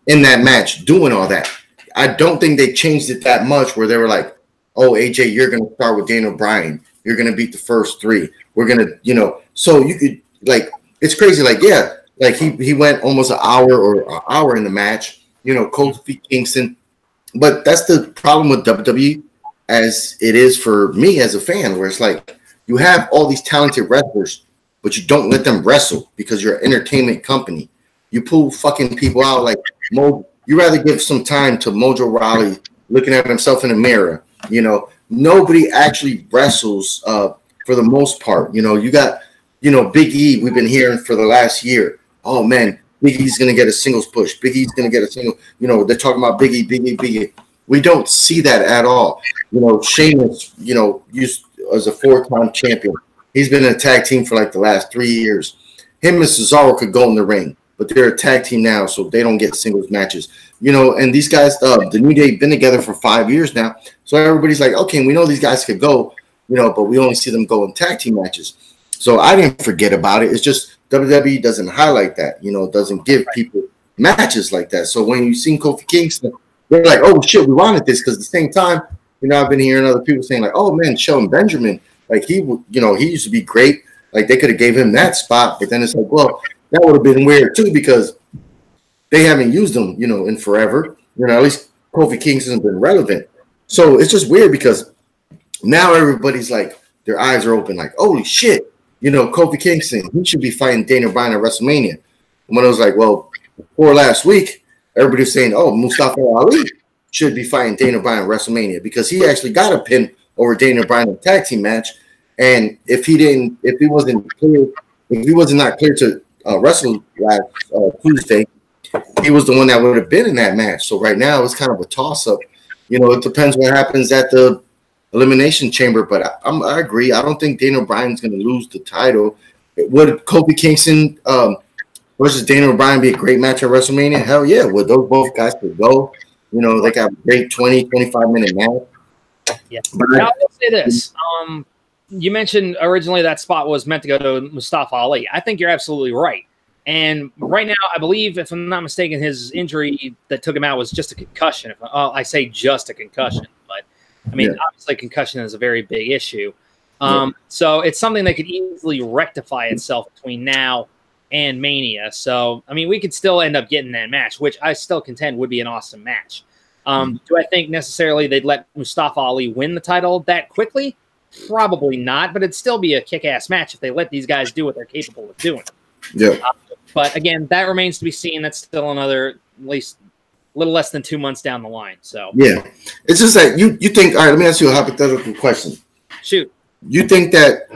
in that match, doing all that. I don't think they changed it that much where they were like, oh, AJ, you're going to start with Daniel Bryan. You're going to beat the first three. We're going to, you know, so you could, like, it's crazy. Like, yeah. Like he went almost an hour in the match, you know, Kofi Kingston. But that's the problem with WWE as it is for me as a fan, where it's like you have all these talented wrestlers, but you don't let them wrestle because you're an entertainment company. You pull fucking people out like you rather give some time to Mojo Rawley looking at himself in the mirror. You know, nobody actually wrestles for the most part. You know, you got, you know, Big E, we've been hearing for the last year. Oh, man, Big E's going to get a singles push. Big E's going to get a single. You know, they're talking about Big E. We don't see that at all. You know, Sheamus, you know, used as a 4-time champion. He's been in a tag team for like the last 3 years. Him and Cesaro could go in the ring, but they're a tag team now, so they don't get singles matches. You know, and these guys, the New Day, been together for 5 years now. So everybody's like, okay, we know these guys could go, you know, but we only see them go in tag team matches. So I didn't forget about it. It's just WWE doesn't highlight that, you know, doesn't give people matches like that. So when you see Kofi Kingston, they're like, oh, shit, we wanted this because at the same time, you know, I've been hearing other people saying like, oh, man, Shelton Benjamin, like he used to be great. Like they could have gave him that spot. But then it's like, well, that would have been weird, too, because they haven't used him, you know, in forever. You know, at least Kofi Kingston's been relevant. So it's just weird because now everybody's like, their eyes are open like, holy shit. You know, Kofi Kingston, he should be fighting Daniel Bryan at WrestleMania. And when I was like, well, before last week, everybody was saying, oh, Mustafa Ali should be fighting Daniel Bryan at WrestleMania because he actually got a pin over Daniel Bryan in a tag team match. And if he wasn't not clear to wrestle last Tuesday, he was the one that would have been in that match. So right now it's kind of a toss-up. You know, it depends what happens at the Elimination Chamber, but I agree. I don't think Daniel Bryan's going to lose the title. Would Kofi Kingston versus Daniel Bryan be a great match at WrestleMania? Hell yeah. Would those both guys could go? You know, they got a great 20, 25-minute match. Yeah. Now, I will say this. You mentioned originally that spot was meant to go to Mustafa Ali. I think you're absolutely right. And right now, I believe, if I'm not mistaken, his injury that took him out was just a concussion. I say just a concussion, but I mean, obviously concussion is a very big issue. So it's something that could easily rectify itself between now and Mania. So, I mean, we could still end up getting that match, which I still contend would be an awesome match. Do I think necessarily they'd let Mustafa Ali win the title that quickly? Probably not, but it'd still be a kick-ass match if they let these guys do what they're capable of doing. Yeah. But again, that remains to be seen. That's still another, at least a little less than 2 months down the line. So yeah, it's just like you think. All right, let me ask you a hypothetical question. Shoot. You think that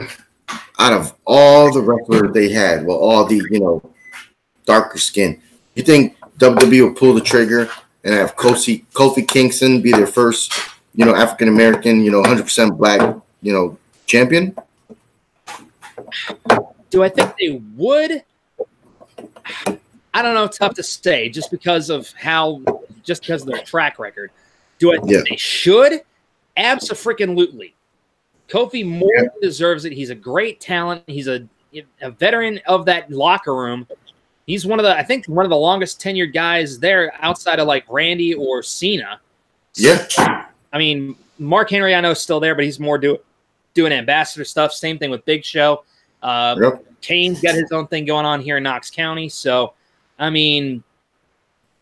out of all the wrestlers they had, well, all the darker skin, you think WWE will pull the trigger and have Kofi Kingston be their first, African American, 100% black, champion? Do I think they would? I don't know. Tough to say, just because of their track record. Do I think they should? Abso-freaking-lutely. Kofi more than deserves it. He's a great talent. He's a veteran of that locker room. He's one of the longest tenured guys there outside of like Randy or Cena. Yeah. I mean, Mark Henry, I know, is still there, but he's more doing ambassador stuff. Same thing with Big Show. Kane's got his own thing going on here in Knox County. So, I mean,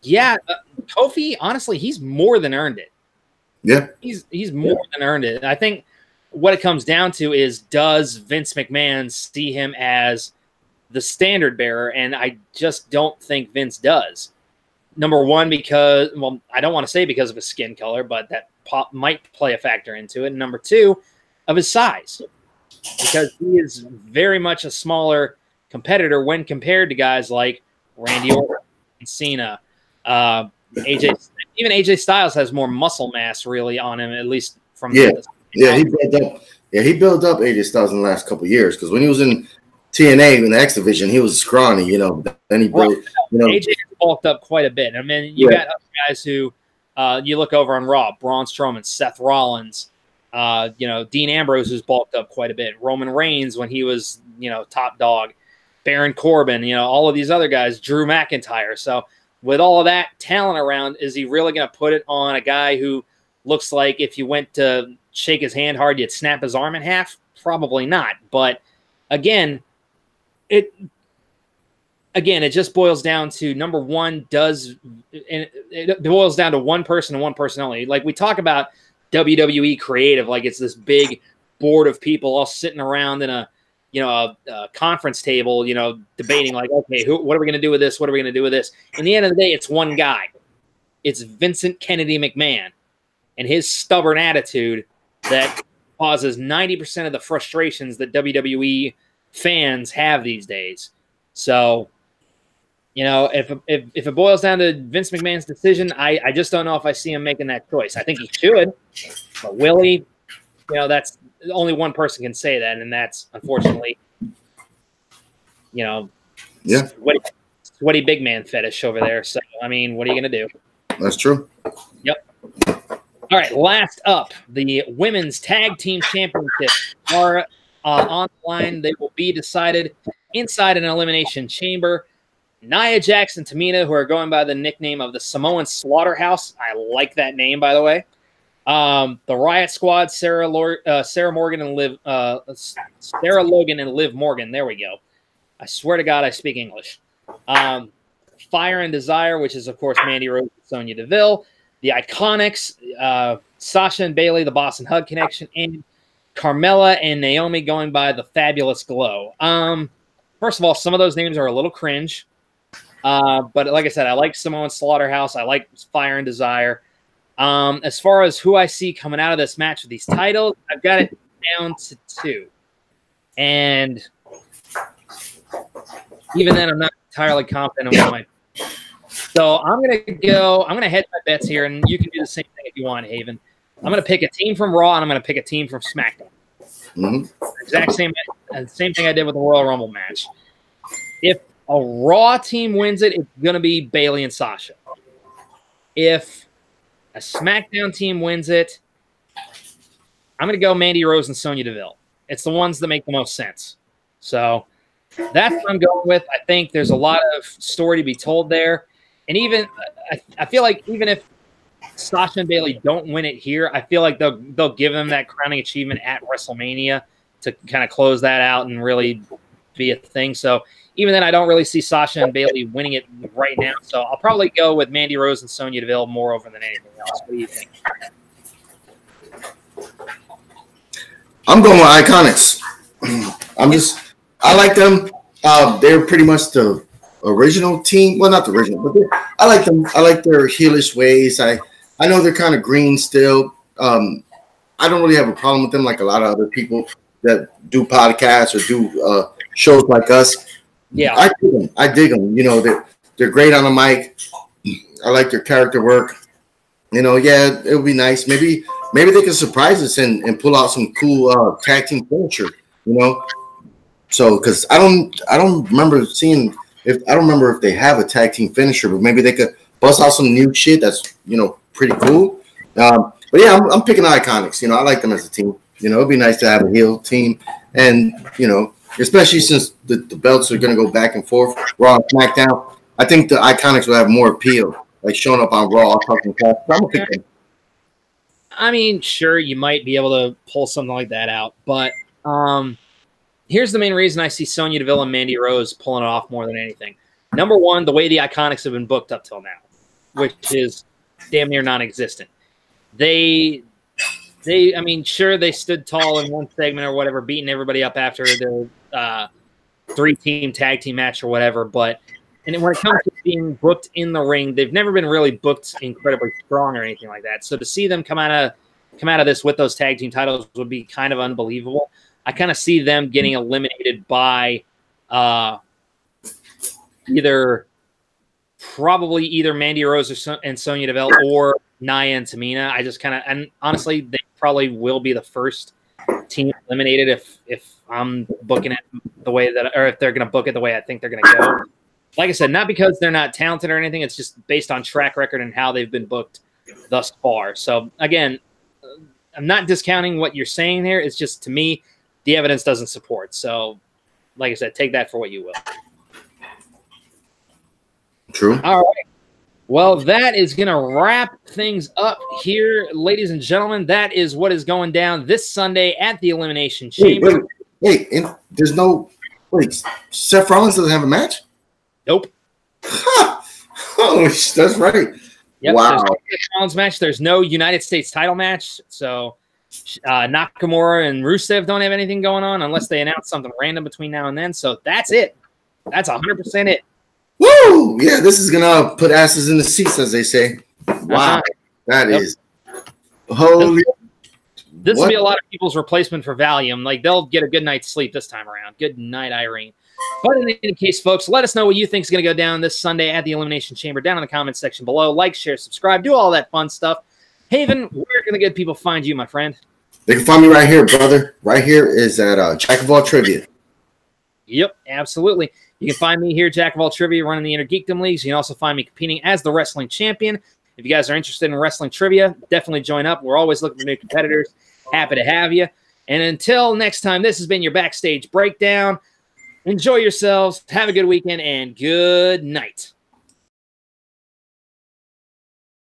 Kofi, honestly, he's more than earned it. Yeah. He's more than earned it. I think what it comes down to is, does Vince McMahon see him as the standard bearer? And I just don't think Vince does. Number one, because, well, I don't want to say because of his skin color, but that might play a factor into it. And number two, of his size, because he is very much a smaller competitor when compared to guys like Randy Orton and Cena. AJ, even AJ Styles has more muscle mass really on him, at least from he built up AJ Styles in the last couple of years, because when he was in TNA in the X division, he was scrawny, Then he built, AJ bulked up quite a bit. I mean, you got other guys who you look over on Raw: Braun Strowman, Seth Rollins, Dean Ambrose, who's bulked up quite a bit. Roman Reigns when he was top dog, Baron Corbin, all of these other guys, Drew McIntyre. So with all of that talent around, is he really going to put it on a guy who looks like if you went to shake his hand hard, you'd snap his arm in half? Probably not. But again, it just boils down to, number one, it boils down to one person and one person only. Like we talk about WWE creative, like it's this big board of people all sitting around in a conference table, debating like, okay, what are we going to do with this? What are we going to do with this? In the end of the day, it's one guy. It's Vincent Kennedy McMahon and his stubborn attitude that causes 90% of the frustrations that WWE fans have these days. So, if it boils down to Vince McMahon's decision, I just don't know if I see him making that choice. I think he should, but will he? That's only one person can say that, and that's unfortunately, sweaty big man fetish over there. So, I mean, what are you going to do? That's true. Yep. All right, last up, the Women's Tag Team Championships are on the line. They will be decided inside an elimination chamber. Nia Jax and Tamina, who are going by the nickname of the Samoan Slaughterhouse. I like that name, by the way. The Riot Squad, Sarah Logan and Liv Morgan. There we go. I swear to God, I speak English. Fire and Desire, which is, of course, Mandy Rose and Sonya Deville. The Iconics, Sasha and Bayley, the Boss and Hug Connection, and Carmella and Naomi going by the Fabulous Glow. First of all, some of those names are a little cringe. But like I said, I like Samoan Slaughterhouse. I like Fire and Desire. As far as who I see coming out of this match with these titles, I've got it down to 2. And even then, I'm not entirely confident in what So I'm going to hedge my bets here, and you can do the same thing if you want, Haven. I'm going to pick a team from Raw, and I'm going to pick a team from SmackDown. Exact same thing I did with the Royal Rumble match. If a Raw team wins it, it's going to be Bayley and Sasha. If a SmackDown team wins it, I'm going to go Mandy Rose and Sonya Deville. It's the ones that make the most sense. So that's what I'm going with. I think there's a lot of story to be told there. And even I feel like even if Sasha and Bayley don't win it here, I feel like they'll give them that crowning achievement at WrestleMania to kind of close that out and really be a thing. So even then, I don't really see Sasha and Bayley winning it right now. So I'll probably go with Mandy Rose and Sonya Deville more over than anything else. What do you think? I'm going with Iconics. I like them. They're pretty much the original team. Well, not the original, but I like them. I like their heelish ways. I know they're kind of green still. I don't really have a problem with them like a lot of other people that do podcasts or do shows like us. Yeah, I dig them. You know, they're great on the mic. I like their character work. You know, yeah, it would be nice. Maybe they can surprise us and pull out some cool tag team finisher. You know, so because I don't remember seeing I don't remember if they have a tag team finisher, but maybe they could bust out some new shit that's pretty cool. But yeah, I'm picking Iconics. You know, I like them as a team. You know, it'd be nice to have a heel team, and especially since the belts are going to go back and forth, Raw and SmackDown. I think the Iconics will have more appeal, like showing up on Raw, talking crap. I'm gonna pick them. I mean, sure, you might be able to pull something like that out, but here's the main reason I see Sonya Deville and Mandy Rose pulling it off more than anything. Number one, the way the Iconics have been booked up till now, which is damn near non-existent. I mean, sure, they stood tall in one segment or whatever, beating everybody up after their three-team tag team match or whatever. But when it comes to being booked in the ring, they've never been really booked incredibly strong or anything like that. So to see them come out of this with those tag team titles would be kind of unbelievable. I kind of see them getting eliminated by either Mandy Rose and Sonya Deville or Nia and Tamina. I just and honestly, they probably will be the first team eliminated if I'm booking it the way that, or if they're going to book it the way I think they're going to go. Like I said, not because they're not talented or anything. It's just based on track record and how they've been booked thus far. So again, I'm not discounting what you're saying there. It's just, to me, the evidence doesn't support. So like I said, take that for what you will. True. All right. Well, that is going to wrap things up here, ladies and gentlemen. That is what is going down this Sunday at the Elimination Chamber. Wait, there's no – wait, Seth Rollins doesn't have a match? Nope. Oh, that's right. Yep, wow. There's no Seth Rollins match. There's no United States title match. So Nakamura and Rusev don't have anything going on unless they announce something random between now and then. So that's it. That's 100% it. Woo! Yeah, this is gonna put asses in the seats, as they say. Wow, that is holy. This will be a lot of people's replacement for Valium. Like, they'll get a good night's sleep this time around. Good night, Irene. But in any case, folks, let us know what you think is going to go down this Sunday at the Elimination Chamber down in the comments section below. Like, share, subscribe, do all that fun stuff. Haven, where can the good people find you, my friend? They can find me right here, brother. Right here is at Jack of All Trivia. Yep, absolutely. You can find me here, Jack of All Trivia, running the Inner Geekdom Leagues. You can also find me competing as the wrestling champion. If you guys are interested in wrestling trivia, definitely join up. We're always looking for new competitors. Happy to have you. And until next time, this has been your Backstage Breakdown. Enjoy yourselves. Have a good weekend, and good night.